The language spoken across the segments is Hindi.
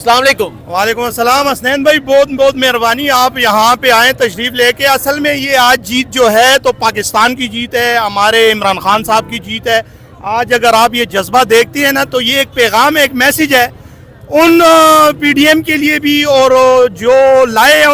अस्सलाम वालेकुम। वालेकुम अस्सलाम। हसनैन भाई बहुत बहुत मेहरबानी, आप यहाँ पे आए तशरीफ़ लेके। असल में ये आज जीत जो है तो पाकिस्तान की जीत है, हमारे इमरान खान साहब की जीत है। आज अगर आप ये जज्बा देखती हैं ना तो ये एक पैगाम है, एक मैसेज है उन पीडीएम के लिए भी और जो लाए हैं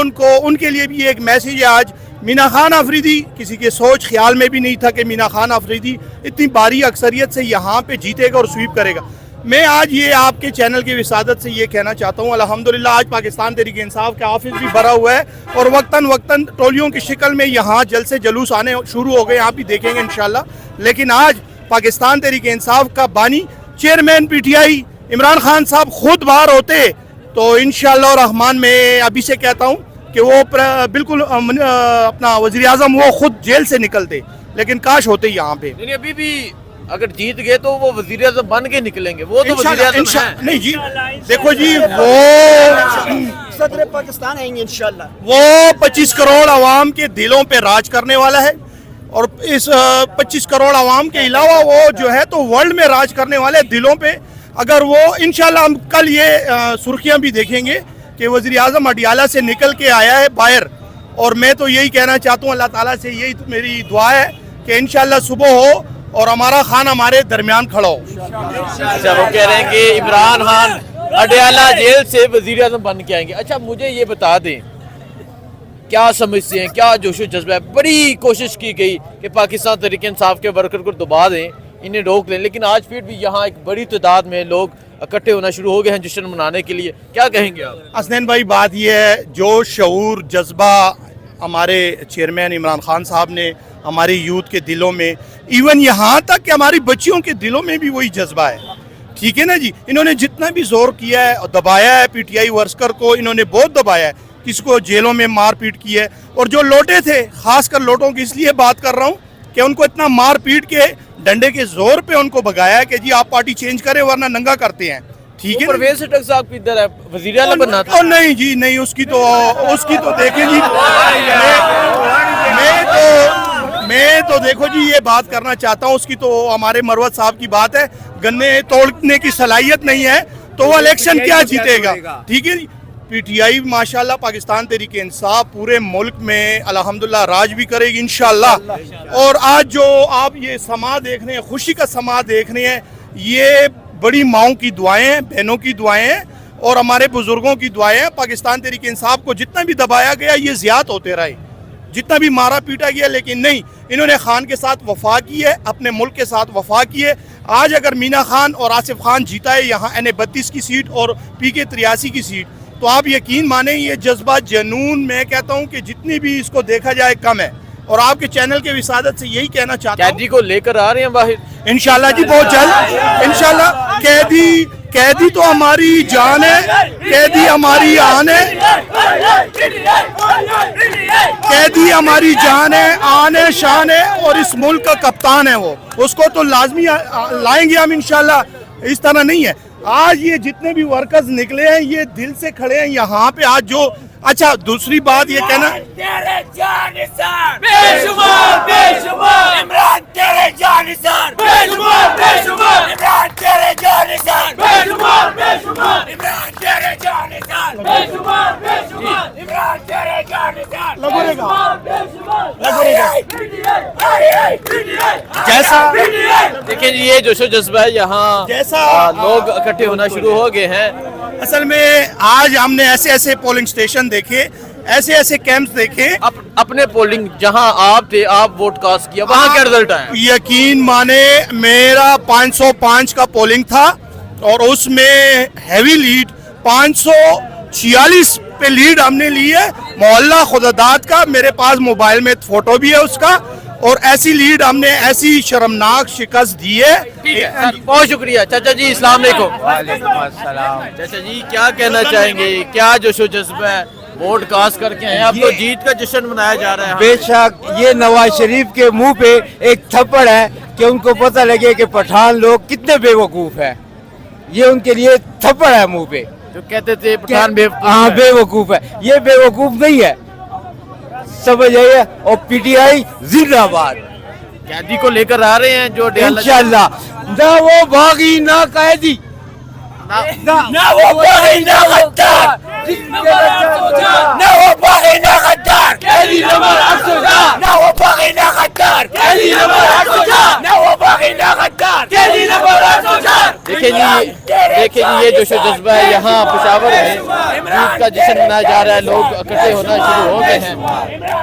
उनके लिए भी एक मैसेज है। आज मीना खान अफरीदी, किसी के सोच ख्याल में भी नहीं था कि मीना खान अफरीदी इतनी भारी अक्सरियत से यहाँ पे जीतेगा और स्वीप करेगा। मैं आज ये आपके चैनल की विसादत से ये कहना चाहता हूँ, अल्हम्दुलिल्लाह आज पाकिस्तान तहरीक इंसाफ का ऑफिस भी भरा हुआ है और वक्तन वक्तन टोलियों की शक्ल में यहाँ जलसे जुलूस आने शुरू हो गए, आप भी देखेंगे इंशाल्लाह। लेकिन आज पाकिस्तान तहरीक इंसाफ का बानी चेयरमैन पीटीआई इमरान खान साहब खुद बाहर होते तो इंशाल्लाह रहमान मैं अभी से कहता हूँ कि वो बिल्कुल अपना वज़ीर आज़म वो खुद जेल से निकलते, लेकिन काश होते यहाँ पे। नहीं, अभी भी अगर जीत गए तो वो वज़ीर आज़म बन के निकलेंगे, वो तो वज़ीर आज़म हैं। नहीं जी, देखो जी वो सदर पाकिस्तान आएंगे इंशाल्लाह। वो 25 करोड़ आवाम के दिलों पे राज करने वाला है और इस 25 करोड़ आवाम के अलावा वो जो है तो वर्ल्ड में राज करने वाले दिलों पे। अगर वो इंशाल्लाह हम कल ये सुर्खियां भी देखेंगे कि वज़ीर आज़म अडियाला से निकल के आया है बाहर, और मैं तो यही कहना चाहता हूँ अल्लाह ताला से यही तो मेरी दुआ है कि इंशाल्लाह सुबह हो और हमारा खान हमारे दरमियान खड़ा हो। अच्छा, वो कह रहे हैं कि इमरान खान अडियाला जेल से वज़ीर आज़म बन के आएंगे। अच्छा, मुझे ये बता दें क्या समझते हैं, क्या जोश जज्बा है? बड़ी कोशिश की गई कि पाकिस्तान तहरीक इंसाफ के वर्कर को दबा दें, इन्हें रोक लें, लेकिन आज फिर भी यहाँ एक बड़ी तादाद में लोग इकट्ठे होना शुरू हो गए हैं जश्न मनाने के लिए। क्या कहेंगे आप? हसनैन भाई बात यह है, जो शऊर जज्बा हमारे चेयरमैन इमरान खान साहब ने हमारे यूथ के दिलों में, इवन यहाँ तक कि हमारी बच्चियों के दिलों में भी वही जज्बा है, ठीक है ना जी। इन्होंने जितना भी जोर किया है और दबाया है पीटीआई वर्कर को, इन्होंने बहुत दबाया है, किसको जेलों में मारपीट की है। और जो लोटे थे, खासकर लोटों की इसलिए बात कर रहा हूँ कि उनको इतना मार पीट के डंडे के जोर पे उनको भगाया कि जी आप पार्टी चेंज करें वरना नंगा करते हैं, ठीक है। परवेज सेठक साहब किधर है? वज़ीर आला बनना था। नहीं जी नहीं, उसकी तो देखें जी, मैं तो देखो जी ये बात करना चाहता हूँ, उसकी तो हमारे मरवत साहब की बात है, गन्ने तोड़ने की सलाहियत नहीं है तो वो इलेक्शन क्या जीतेगा, ठीक है जी। पीटीआई माशाल्लाह पाकिस्तान तहरीक इंसाफ पूरे मुल्क में अल्हम्दुलिल्लाह राज भी करेगी इंशाल्लाह। और आज जो आप ये समा देख रहे हैं, खुशी का समा देख रहे हैं, ये बड़ी माओं की दुआएं हैं, बहनों की दुआएं हैं और हमारे बुजुर्गों की दुआएं हैं। पाकिस्तान तहरीक इंसाफ को जितना भी दबाया गया ये ज़्यादा होते रहे, जितना भी मारा पीटा गया, लेकिन नहीं, इन्होंने खान के साथ वफा की है, अपने मुल्क के साथ वफा की है। आज अगर मीना खान और आसिफ खान जीता है यहाँ NA-32 की सीट और PK-83 की सीट, तो आप यकीन माने ये जज्बा जनून मैं कहता हूँ कि जितनी भी इसको देखा जाए कम है। और आपके चैनल के विसादत से यही कहना चाहता हूँ, कैदी को लेकर आ रहे हैं बाहर इंशाल्लाह जी, बहुत जल्द इंशाल्लाह। कैदी तो हमारी जान है, कैदी हमारी आन है, कैदी हमारी जान है, आन है, शान है और इस मुल्क का कप्तान है वो, उसको तो लाजमी लाएंगे हम इंशाल्लाह। इस तरह नहीं है, आज ये जितने भी वर्कर्स निकले हैं ये दिल से खड़े हैं यहाँ पे आज जो। अच्छा, दूसरी बात ये कहना, तेरे जानिसार बेशुमार बेशुमार इमरान, तेरे जानिसार बेशुमार बेशुमार इमरान, तेरे जानिसार बेशुमार बेशुमार इमरान, तेरे जानिसार बेशुमार बेशुमार इमरान, तेरे जानिसार बेशुमार जैसा देखिए जी, ये जोशो जज्बा है यहाँ, जैसा लोग इकट्ठे होना शुरू हो गए हैं। असल में आज हमने ऐसे ऐसे पोलिंग स्टेशन देखे, ऐसे ऐसे कैंप्स देखे। अपने पोलिंग जहां आप थे, आप वोट कास्ट किया, वहां क्या रिजल्ट आया? यकीन माने मेरा 505 का पोलिंग था और उसमें हैवी लीड 546 पे लीड हमने ली है, मोहल्ला खुदादात का। मेरे पास मोबाइल में फोटो भी है उसका, और ऐसी लीड हमने ऐसी शर्मनाक शिकस्त दी है। ठीक है सर, बहुत शुक्रिया। चाचा जी अस्सलाम वालेकुम। चाचा जी क्या कहना चाहेंगे, क्या जोशो जज्बा है? वोट कास्ट करके आए, अब तो जीत का जश्न मनाया जा रहा है। बेशक ये नवाज शरीफ के मुंह पे एक थप्पड़ है कि उनको पता लगे कि पठान लोग कितने बेवकूफ है, ये उनके लिए थप्पड़ है मुंह पे। जो कहते थे पठान बेवकूफ, हाँ बेवकूफ है, ये बेवकूफ नहीं है, समझ आइए। और पीटीआई जिंदाबाद। कैदी को लेकर आ रहे हैं जो इंशाल्लाह, ना वो भागी ना कैदी, ना वो बागी ना गद्दार, ना वो बागी ना गद्दार, ना वो बागी ना गद्दार, ना वो बागी ना गद्दार। देखिए जी ये जोश व जज्बा है यहाँ पेशावर में ईद का जश्न मनाया जा रहा है। लोग इकट्ठे होना शुरू हो गए हैं,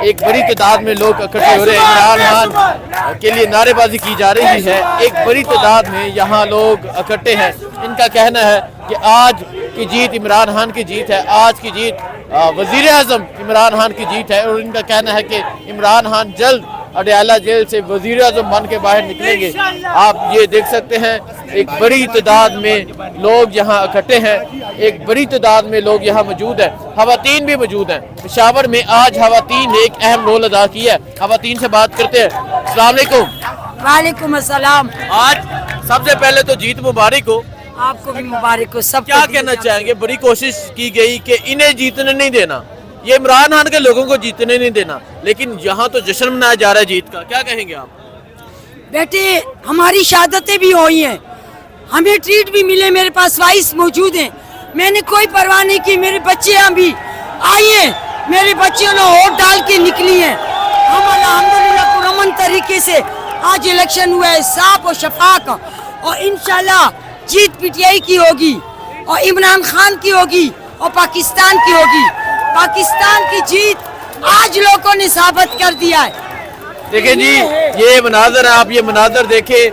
एक बड़ी तादाद में लोग इकट्ठे हो रहे हैं। इमरान खान के लिए नारेबाजी की जा रही है, एक बड़ी तादाद में यहाँ लोग इकट्ठे हैं। इनका कहना है कि आज की जीत इमरान खान की जीत है, आज की जीत वजीर आज़म इमरान खान की जीत है। और इनका कहना है कि इमरान खान जल्द अडयाला जेल से वजीर आज़म बन के बाहर निकलेंगे। आप ये देख सकते हैं एक बड़ी तादाद में लोग यहाँ इकट्ठे हैं, एक बड़ी तादाद में लोग यहाँ मौजूद है। खवातीन भी मौजूद हैं। पेशावर में आज खवातीन ने एक अहम रोल अदा किया है। खवातीन से बात करते हैं। अस्सलाम वालेकुम। वालेकुम अस्सलाम। आज सबसे पहले तो जीत मुबारक हो। आपको भी मुबारक हो। सब क्या कहना चाहेंगे? बड़ी कोशिश की गई कि इन्हें जीतने नहीं देना, ये इमरान खान के लोगों को जीतने नहीं देना, लेकिन यहाँ तो जश्न मनाया जा रहा है जीत का। क्या कहेंगे आप? बेटे हमारी शहादतें भी हुई हैं, हमें ट्रीट भी मिले, मेरे पास वाइस मौजूद हैं, मैंने कोई परवाह नहीं की। मेरे बच्चे यहाँ भी आई हैं, मेरे बच्चियों ने वोट डाल के निकली हैं। हम अल्हम्दुलिल्लाह पुरअमन तरीके से आज इलेक्शन हुआ है, साफ और शफाफ, और इंशाल्लाह जीत पीटीआई की होगी और इमरान खान की होगी और पाकिस्तान की होगी। पाकिस्तान की जीत आज लोगों ने साबित कर दिया है। देखिए जी ये मनाजर है, आप ये मनाजर देखें।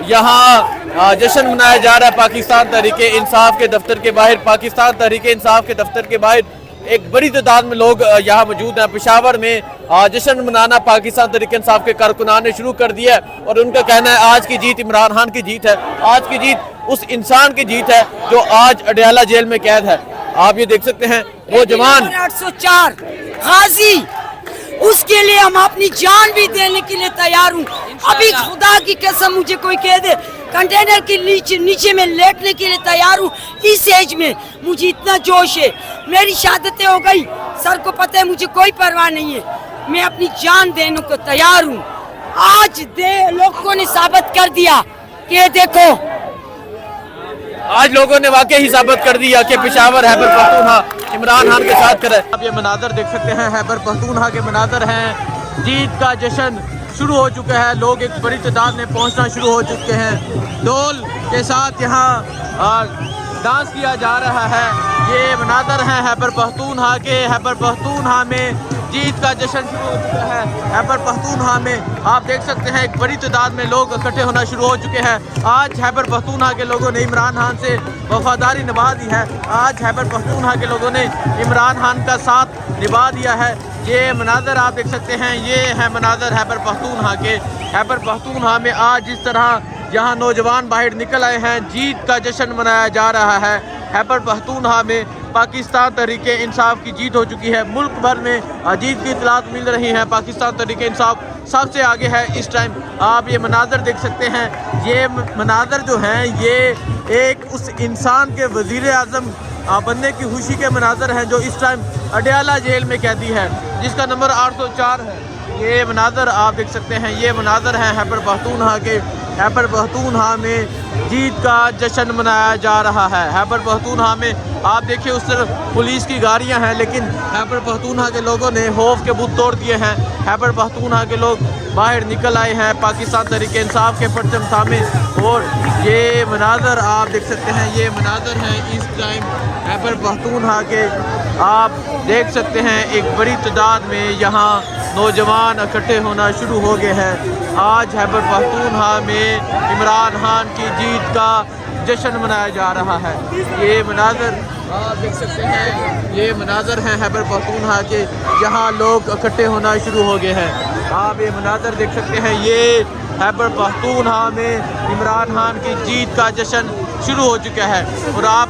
यहाँ जश्न मनाया जा रहा है पाकिस्तान तहरीके इंसाफ के दफ्तर के बाहर। पाकिस्तान तहरीके इंसाफ के दफ्तर के बाहर एक बड़ी तादाद में लोग यहाँ मौजूद हैं। पेशावर में जश्न मनाना पाकिस्तान तहरीके इंसाफ के कारकुनान ने शुरू कर दिया है और उनका कहना है आज की जीत इमरान खान की जीत है, आज की जीत उस इंसान की जीत है जो आज अडयाला जेल में कैद है। आप ये देख सकते हैं वो जवान 804 गाजी, उसके लिए हम अपनी जान भी देने के लिए तैयार हूँ। अभी खुदा की कसम मुझे कोई कह दे कंटेनर के नीचे में लेटने के लिए तैयार हूँ। इस एज में मुझे इतना जोश है, मेरी शहादतें हो गई, सर को पता है मुझे कोई परवाह नहीं है, मैं अपनी जान देने को तैयार हूँ। आज लोगों ने साबित कर दिया कि देखो, आज लोगों ने वाकई ही साबित कर दिया कि पेशावर हैबर पख्तूनख्वा इमरान खान के साथ करे। आप ये मनाजर देख सकते हैं, हैबर पख्तूनख्वा के मनाजर हैं। जीत का जश्न शुरू हो चुका है, लोग एक बड़ी तादाद में पहुंचना शुरू हो चुके हैं। ढोल के साथ यहाँ डांस किया जा रहा है। ये मनाजर हैं हैबर पख्तूनख्वा के। हैबर पख्तूनख्वा में जीत का जश्न शुरू हो चुका है। हैबर पख्तूनख्वा में आप देख सकते हैं एक बड़ी तादाद में लोग इकट्ठे होना शुरू हो चुके हैं। आज हैबर पख्तूनख्वा के लोगों ने इमरान खान से वफादारी निभा दी है। आज हैबर पख्तूनख्वा के लोगों ने इमरान खान का साथ निभा दिया है। ये मनाजर आप देख सकते हैं, ये है मनाजर हैबर पख्तूनख्वा के। हैबर पख्तूनख्वा में आज जिस तरह यहाँ नौजवान बाहर निकल आए हैं, जीत का जश्न मनाया जा रहा है। हैबर पख्तूनख्वा में पाकिस्तान तहरीके इंसाफ की जीत हो चुकी है। मुल्क भर में जीत की इतलात मिल रही हैं। पाकिस्तान तहरीके इंसाफ सबसे आगे है इस टाइम। आप ये मनाजर देख सकते हैं, ये मनाजर जो हैं ये एक उस इंसान के वज़ीर आज़म बनने की खुशी के मनाजर हैं जो इस टाइम अडयाला जेल में कैदी है, जिसका नंबर 804 है। ये मनाजर आप देख सकते हैं, ये मनाजर हैं हैबर पख्तूनख्वा के। हैबर पख्तूनख्वा में जीत का जश्न मनाया जा रहा है। हैबर पख्तूनख्वा में आप देखिए उस तरफ पुलिस की गाड़ियां हैं, लेकिन हैबर पख्तूनख्वा के लोगों ने खौफ के बुत तोड़ दिए हैं। हैबर पख्तूनख्वा के लोग बाहर निकल आए हैं पाकिस्तान तहरीके इंसाफ के परचम थामे। और ये मनाजर आप देख सकते हैं, ये मनाजर हैं इस टाइम हैबर पख्तूनख्वा के। आप देख सकते हैं एक बड़ी तादाद में यहाँ नौजवान इकट्ठे होना शुरू हो गए हैं। आज हैबर पख्तूनख्वा में इमरान खान की जीत का जश्न मनाया जा रहा है। ये मनाजर आप देख सकते हैं, ये मनाजर हैं हैबर पख्तूनख्वा के, जहाँ लोग इकट्ठे होना शुरू हो गए हैं। आप ये मनाजर देख सकते हैं, ये हैबर पख्तूनख्वा में इमरान खान की जीत का जश्न शुरू हो चुका है। और आप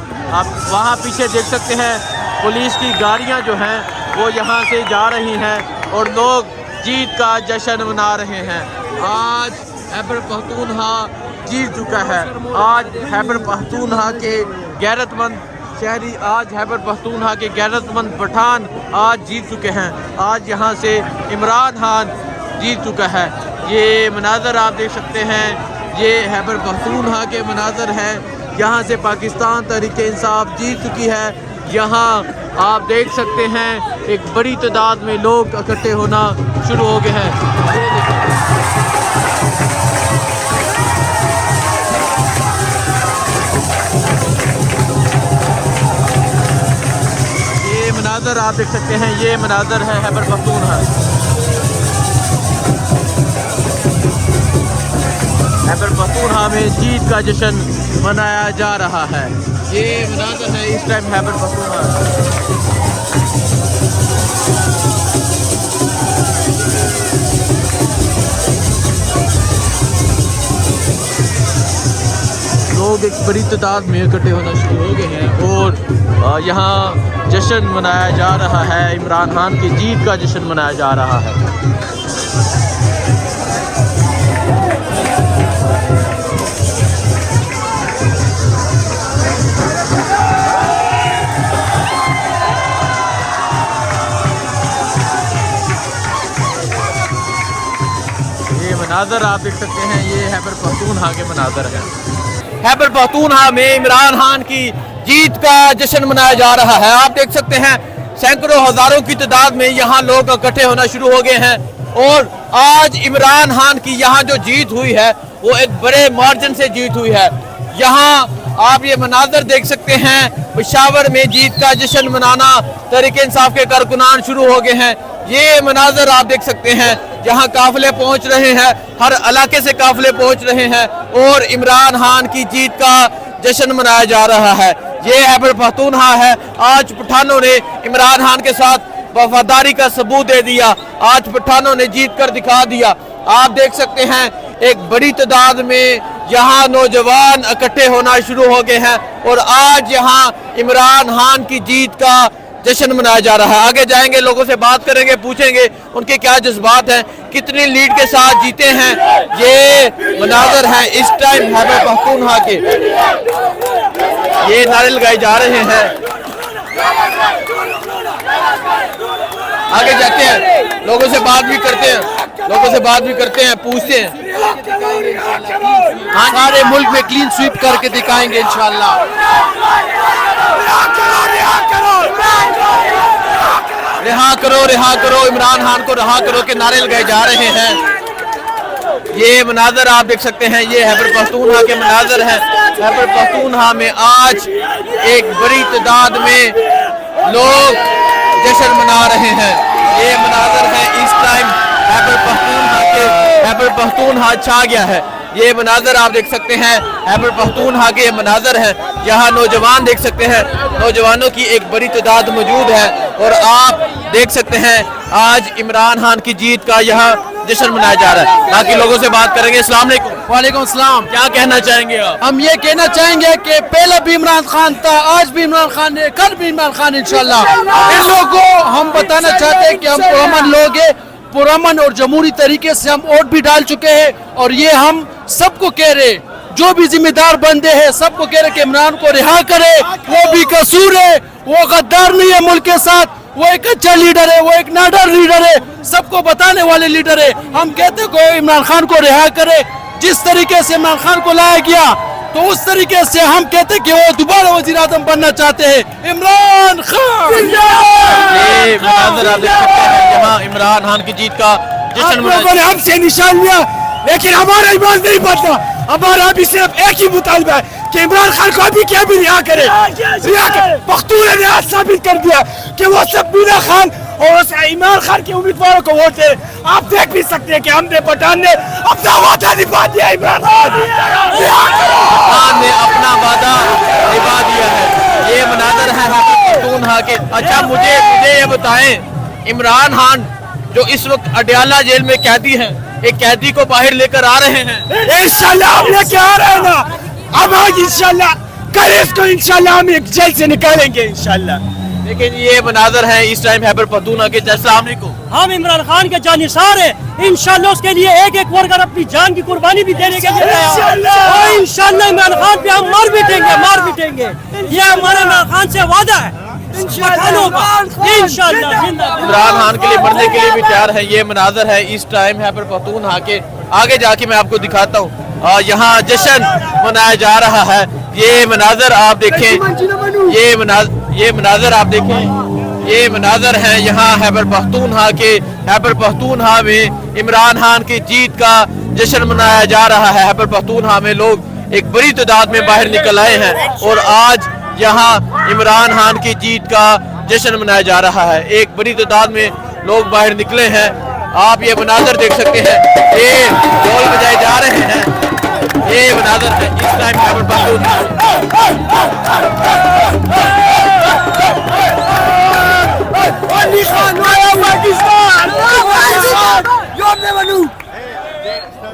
वहाँ पीछे देख सकते हैं पुलिस की गाड़ियाँ जो हैं वो यहाँ से जा रही हैं और लोग जीत का जश्न मना रहे हैं। आज हैबर पख्तूनख्वा जीत चुका है। आज हैबर पख्तूनख्वा के गैरतमंद शहरी, आज हैबर पख्तूनख्वा के गैरतमंद पठान आज जीत चुके हैं। आज यहाँ से इमरान खान जीत चुका है। ये मनाजर आप देख सकते हैं, ये हैबर पख्तूनख्वा के मनाजर हैं। यहाँ से पाकिस्तान तहरीक-ए-इंसाफ जीत चुकी है। यहाँ आप देख सकते हैं एक बड़ी तादाद में लोग इकट्ठे होना शुरू हो गए हैं। ये मनाज़र आप देख सकते हैं, ये मनाज़र है खैबर पख्तूनख्वा। खैबर पख्तूनख्वा में जीत का जश्न मनाया जा रहा है। ये मनाज़र है इस टाइम खैबर पख्तूनख्वा। लोग एक बड़ी तादाद में इकट्ठे होना शुरू हो गए हैं और यहाँ जश्न मनाया जा रहा है। इमरान खान की जीत का जश्न मनाया जा रहा है। ये मनाज़र आप देख सकते हैं, ये खैबर पख्तूनख्वा के मनाज़र हैं। खैबर पख्तूनख्वा में इमरान खान की जीत का जश्न मनाया जा रहा है। आप देख सकते हैं सैकड़ों हजारों की तादाद में यहाँ लोग इकट्ठे होना शुरू हो गए हैं और आज इमरान खान की यहाँ जो जीत हुई है वो एक बड़े मार्जिन से जीत हुई है। यहाँ आप ये मनाज़र देख सकते हैं, पेशावर में जीत का जश्न मनाना तहरीक-ए-इंसाफ के कारकुनान शुरू हो गए हैं। ये मनाज़र आप देख सकते हैं, जहाँ काफिले पहुँच रहे हैं, हर इलाके से काफिले पहुँच रहे हैं और इमरान खान की जीत का जश्न मनाया जा रहा है। ये खैबर पख्तूनख्वा है। आज पठानों ने इमरान खान के साथ वफादारी का सबूत दे दिया। आज पठानों ने जीत कर दिखा दिया। आप देख सकते हैं एक बड़ी तादाद में यहाँ नौजवान इकट्ठे होना शुरू हो गए हैं और आज यहाँ इमरान खान की जीत का जश्न मनाया जा रहा है। आगे जाएंगे, लोगों से बात करेंगे, पूछेंगे उनके क्या जज्बात हैं, कितनी लीड के साथ जीते हैं। ये मनाज़र हैं इस टाइम खैबर पख्तूनख्वा के। ये नारे लगाए जा रहे हैं। आगे जाते हैं, लोगों से बात भी करते हैं, पूछते हैं। हाँ, सारे मुल्क में क्लीन स्वीप करके दिखाएंगे इंशाल्लाह। रिहा करो इमरान खान को रिहा करो के नारे लगाए जा रहे हैं। ये मनाज़र आप देख सकते हैं, ये खैबर पख्तूनख्वा के मनाज़र हैं। खैबर पख्तूनख्वा में आज एक बड़ी तादाद में लोग जश्न मना रहे हैं। ये मनाज़र है इस टाइम खैबर पख्तूनख्वा के। खैबर पख्तूनख्वा छा गया है। ये मनाज़र आप देख सकते हैं, खैबर पख्तूनख्वा के मनाज़र हैं। यहाँ नौजवान देख सकते हैं, नौजवानों की एक बड़ी तादाद मौजूद है और आप देख सकते हैं आज इमरान खान की जीत का यहाँ जश्न मनाया जा रहा है। बाकी लोगों से बात करेंगे। अस्सलाम वालेकुम। वालेकुम सलाम। क्या कहना चाहेंगे आप? हम ये कहना चाहेंगे कि पहले भी इमरान खान था, आज भी इमरान खान है, कल भी इमरान खान इंशाल्लाह। इन लोगों को हम बताना चाहते हैं कि हम पुरअमन लोग हैं, पुरअमन और जमहूरी तरीके से हम वोट भी डाल चुके हैं और ये हम सबको कह रहे, जो भी जिम्मेदार बंदे हैं सबको कह रहे कि इमरान को रिहा करे। वो भी कसूर है, वो गद्दार नहीं है मुल्क के साथ, वो एक अच्छा लीडर है, वो एक नाडर लीडर है, सबको बताने वाले लीडर है। हम कहते को इमरान खान को रिहा करे। जिस तरीके से इमरान खान को लाया गया तो उस तरीके से हम कहते कि वो दोबारा वज़ीर आज़म बनना चाहते हैं। इमरान खान। ये मनाज़र आप देख सकते हैं, यहाँ इमरान खान की जीत का जश्न मनाया। हमसे निशान लिया लेकिन हमारा ईमान नहीं बदला। हमारा अभी सिर्फ एक ही मुतालबा है कि इमरान खान को अभी क्या भी रिहा करे। पख्तून ने आज साबित कर दिया कि वो सबीना खान और इमरान खान के उम्मीदवारों को वोट दे। आप देख भी सकते हैं कि हमने पठान ने अपना वादा निभा दिया। इमरान खान ने अपना वादा निभा दिया है। ये मनाज़र है पख्तूनख्वा के। अच्छा, मुझे ये बताएं, इमरान खान जो इस वक्त अडयाला जेल में कैदी हैं, एक कैदी को बाहर लेकर आ रहे हैं। इंशाल्लाह हम लेके आ रहे हैं ना, अब आज इंशाल्लाह कल इसको इंशाल्लाह हम एक जेल से निकालेंगे इंशाल्लाह। लेकिन ये मनाज़र है इस टाइम खैबर पख्तूनख्वा के। अस्सलाम वालेकुम। हम इमरान खान के जानिसार हैं। इंशाल्लाह उसके लिए एक एक वर्कर अपनी जान की कुर्बानी भी देने के लिए और इंशाल्लाह इमरान खान पे हम मार भी देंगे। ये हमारे इमरान खान से वादा है इंशाल्लाह। इमरान खान के लिए मरने के लिए भी तैयार है। ये मनाज़र है इस टाइम खैबर पख्तूनख्वा के। आगे जाके मैं आपको दिखाता हूँ, यहाँ जश्न मनाया जा रहा है ये मनाजर आप देखें, ये मनाजर आप देखें, ये मनाजर है यहाँ खैबर पख्तूनख्वा में इमरान खान की जीत का जश्न मनाया जा रहा है। खैबर पख्तूनख्वा में लोग एक बड़ी तादाद में बाहर निकल आए हैं और आज यहाँ इमरान खान की जीत का जश्न मनाया जा रहा है। एक बड़ी तादाद में लोग बाहर निकले हैं। आप ये मनाजर देख सकते हैं, ये ढोल बजाए जा रहे हैं, ये मनाजर है इस टाइम खैबर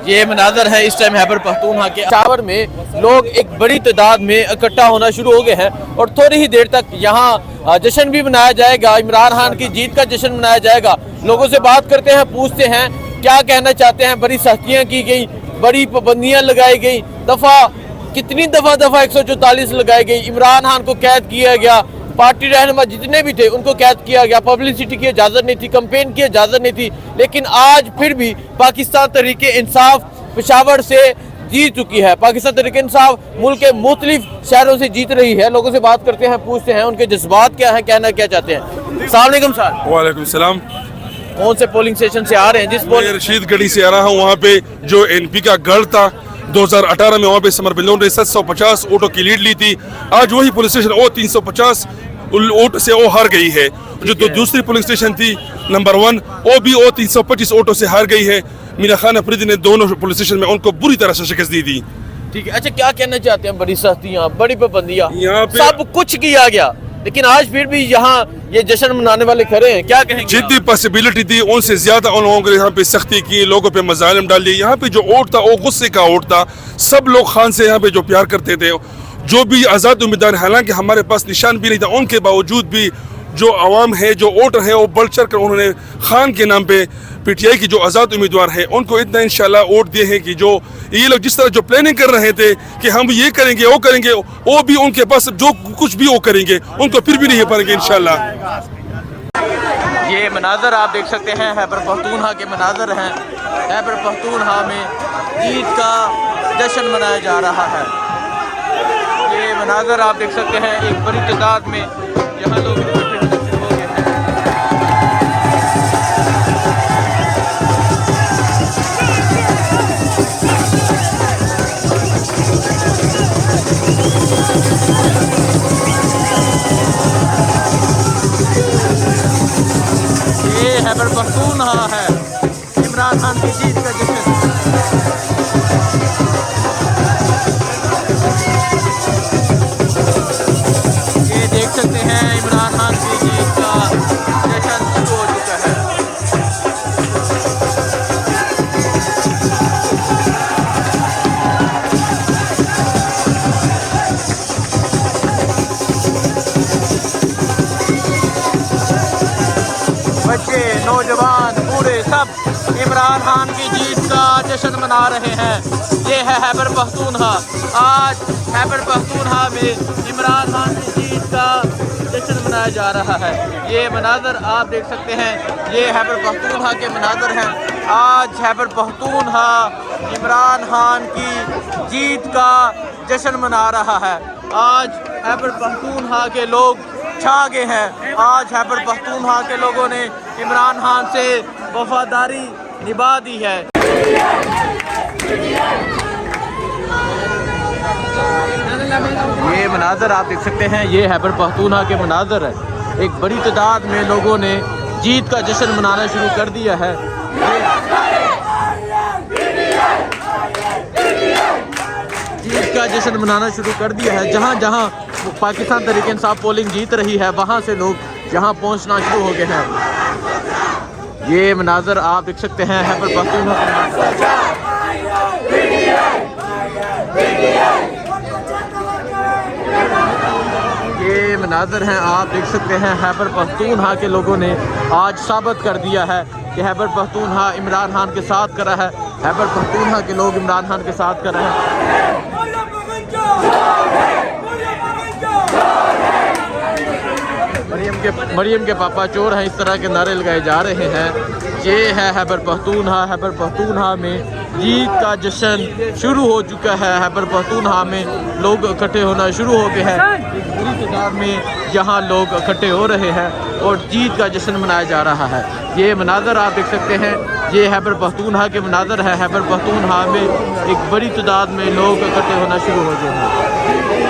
ये मनाजर है इस टाइम खैबर पख्तूनख्वा के पेशावर में लोग एक बड़ी तादाद में इकट्ठा होना शुरू हो गए हैं और थोड़ी ही देर तक यहाँ जश्न भी मनाया जाएगा, इमरान खान की जीत का जश्न मनाया जाएगा। लोगों से बात करते हैं, पूछते हैं क्या कहना चाहते हैं। बड़ी सख्तियाँ की गई, बड़ी पाबंदियाँ लगाई गई, कितनी दफा 144 लगाई गई, इमरान खान को कैद किया गया, पार्टी रहनुमा जितने भी थे उनको कैद किया गया, पब्लिसिटी की इजाज़त नहीं थी, कैंपेन की इजाज़त नहीं थी। लेकिन आज फिर भी पाकिस्तान तहरीक इंसाफ पेशावर से जीत चुकी है। पाकिस्तान तहरीक इंसाफ मुल्क के मुख्तलिफ शहरों से जीत रही है। लोगों से बात करते हैं, पूछते हैं उनके जज्बात क्या हैं, कहना क्या चाहते हैं। अस्सलाम वालेकुम सर। वालेकुम सलाम। कौन से पोलिंग स्टेशन से आ रहे हैं? मैं रशीद गढ़ी से आ रहा हूँ। वहाँ पे जो एनपी का गढ़ था 2018 में, वहाँ पे समर बिल्लों ने 750 वोटों की लीड ली थी। आज वही पुलिस स्टेशन वो 350 वोट से वो हार गई है। जो दूसरी पुलिस स्टेशन थी नंबर 1, वो भी वो 325 वोटों से हार गई है। मीना खान अफरीदी ने दोनों पुलिस स्टेशन में उनको बुरी तरह से शिकस्त दी थी। ठीक है, अच्छा क्या कहना चाहते हैं? बड़ी सख्तियाँ, बड़ी पाबंदियाँ, यहाँ पे सब कुछ किया गया, लेकिन आज फिर भी यहाँ ये जश्न मनाने वाले खड़े हैं, क्या कहेंगे? जितनी पॉसिबिलिटी थी उनसे ज्यादा उन लोगों को यहाँ पे सख्ती की, लोगों पे मजालिम डाल दिए। यहाँ पे जो वोट था वो गुस्से का वोट था। सब लोग खान से यहाँ पे जो प्यार करते थे, जो भी आज़ाद उम्मीदवार, हालांकि हमारे पास निशान भी नहीं था, उनके बावजूद भी जो आवाम है, जो वोटर है, वो बढ़ चढ़ कर उन्होंने खान के नाम पे पीटीआई की जो आज़ाद उम्मीदवार है उनको इतना इंशाल्लाह वोट दिए हैं कि जो ये लोग जिस तरह जो प्लानिंग कर रहे थे कि हम ये करेंगे वो करेंगे, वो भी उनके पास जो कुछ भी वो करेंगे उनको फिर भी नहीं पाएंगे इंशाल्लाह। ये मनाजर आप देख सकते हैं खैबर पख्तूनख्वा के मनाजर हैं। खैबर पख्तूनख्वा में जीत का जश्न मनाया जा रहा है। ये मनाजर आप देख सकते हैं, एक बड़ी तादाद में यहाँ लोग इकट्ठे होने शुरू हो गए हैं। ये खैबर पख्तूनख्वा है, इमरान खान की जीत का जश्न। ये देख सकते हैं इमरान खान की जीत का जश्न शुरू हो चुका है। बच्चे, नौजवान, बूढ़े सब इमरान खान की जीत का जश्न मना रहे हैं। ये है खैबर पख्तूनख्वा। आज खैबर पख्तूनख्वा में इमरान खान की जीत का जश्न मनाया जा रहा है। ये मनाजर आप देख सकते हैं, ये खैबर पख्तूनख्वा के मनाजर हैं। आज खैबर पख्तूनख्वा इमरान खान की जीत का जश्न मना रहा है। आज खैबर पख्तूनख्वा के लोग छा गए हैं। आज खैबर पख्तूनख्वा के लोगों ने इमरान खान से वफादारी निभा दी है। ये मनाजर आप देख सकते हैं, ये खैबर पख्तूनख्वा के मनाजर है। एक बड़ी तादाद में लोगों ने जीत का जश्न मनाना शुरू कर दिया है। जीत का जश्न मनाना शुरू कर दिया है। जहाँ जहाँ पाकिस्तान तहरीक इंसाफ पोलिंग जीत रही है, वहाँ से लोग यहाँ पहुँचना शुरू हो गए हैं। ये मनाजर आप देख सकते हैं खैबर पख्तूनख्वा। ये मनाजर हैं आप देख सकते हैं, खैबर पख्तूनख्वा के लोगों ने आज साबित कर दिया है कि खैबर पख्तूनख्वा इमरान खान के साथ कर रहा है। खैबर पख्तूनख्वा के लोग इमरान खान के साथ कर रहे हैं। मरियम के पापा चोर हैं, इस तरह के नारे लगाए जा रहे हैं। ये है खैबर पख्तूनख्वा में जीत का जश्न शुरू हो चुका है। खैबर पख्तूनख्वा में लोग इकट्ठे होना शुरू हो गए हैं। बड़ी तादाद में यहाँ लोग इकट्ठे हो रहे हैं और जीत का जश्न मनाया जा रहा है। ये मनाज़र आप देख सकते हैं, ये खैबर पख्तूनख्वा के मनाज़र है। खैबर पख्तूनख्वा में एक बड़ी तादाद में लोग इकट्ठे होना शुरू हो गए हैं।